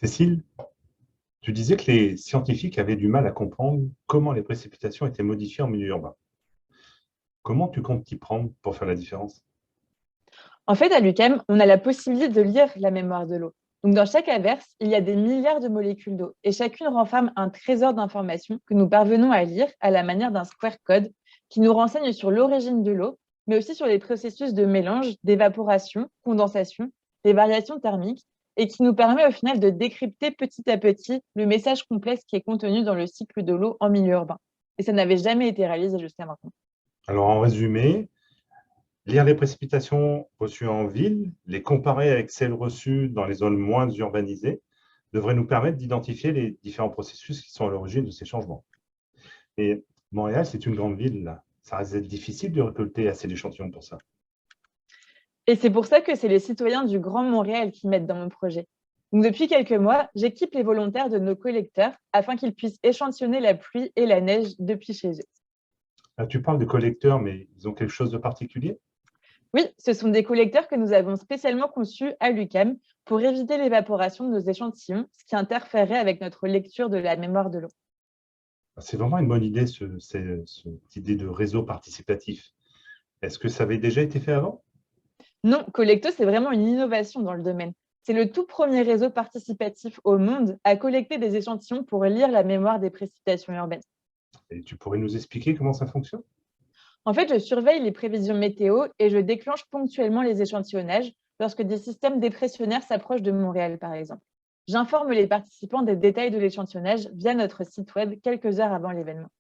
Cécile, tu disais que les scientifiques avaient du mal à comprendre comment les précipitations étaient modifiées en milieu urbain. Comment tu comptes t'y prendre pour faire la différence? En fait, à l'UQAM, on a la possibilité de lire la mémoire de l'eau. Donc, dans chaque averse, il y a des milliards de molécules d'eau et chacune renferme un trésor d'informations que nous parvenons à lire à la manière d'un square code qui nous renseigne sur l'origine de l'eau, mais aussi sur les processus de mélange, d'évaporation, condensation, les variations thermiques et qui nous permet au final de décrypter petit à petit le message complexe qui est contenu dans le cycle de l'eau en milieu urbain. Et ça n'avait jamais été réalisé jusqu'à maintenant. Alors, en résumé, lire les précipitations reçues en ville, les comparer avec celles reçues dans les zones moins urbanisées, devrait nous permettre d'identifier les différents processus qui sont à l'origine de ces changements. Et Montréal, c'est une grande ville, là. Ça reste d'être difficile de récolter assez d'échantillons pour ça. Et c'est pour ça que c'est les citoyens du Grand Montréal qui m'aident dans mon projet. Donc, depuis quelques mois, j'équipe les volontaires de nos collecteurs afin qu'ils puissent échantillonner la pluie et la neige depuis chez eux. Là, tu parles de collecteurs, mais ils ont quelque chose de particulier? Oui, ce sont des collecteurs que nous avons spécialement conçus à l'UQAM pour éviter l'évaporation de nos échantillons, ce qui interférerait avec notre lecture de la mémoire de l'eau. C'est vraiment une bonne idée, cette idée de réseau participatif. Est-ce que ça avait déjà été fait avant? Non, Collecto, c'est vraiment une innovation dans le domaine. C'est le tout premier réseau participatif au monde à collecter des échantillons pour lire la mémoire des précipitations urbaines. Et tu pourrais nous expliquer comment ça fonctionne? En fait, je surveille les prévisions météo et je déclenche ponctuellement les échantillonnages lorsque des systèmes dépressionnaires s'approchent de Montréal, par exemple. J'informe les participants des détails de l'échantillonnage via notre site web quelques heures avant l'événement.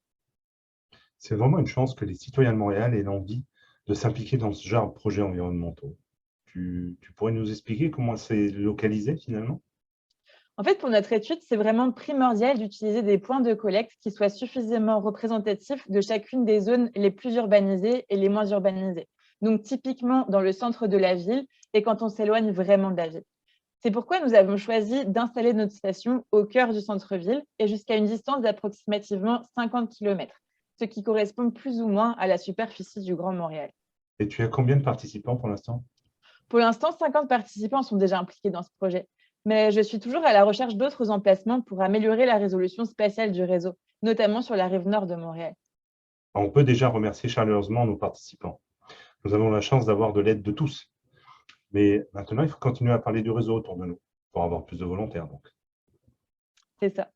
C'est vraiment une chance que les citoyens de Montréal aient l'envie de s'impliquer dans ce genre de projets environnementaux. Tu pourrais nous expliquer comment c'est localisé finalement? En fait, pour notre étude, c'est vraiment primordial d'utiliser des points de collecte qui soient suffisamment représentatifs de chacune des zones les plus urbanisées et les moins urbanisées. Donc, typiquement dans le centre de la ville et quand on s'éloigne vraiment de la ville. C'est pourquoi nous avons choisi d'installer notre station au cœur du centre-ville et jusqu'à une distance d'approximativement 50 km, ce qui correspond plus ou moins à la superficie du Grand Montréal. Et tu as combien de participants pour l'instant? Pour l'instant, 50 participants sont déjà impliqués dans ce projet, mais je suis toujours à la recherche d'autres emplacements pour améliorer la résolution spatiale du réseau, notamment sur la rive nord de Montréal. On peut déjà remercier chaleureusement nos participants. Nous avons la chance d'avoir de l'aide de tous. Mais maintenant, il faut continuer à parler du réseau autour de nous pour avoir plus de volontaires. Donc. C'est ça.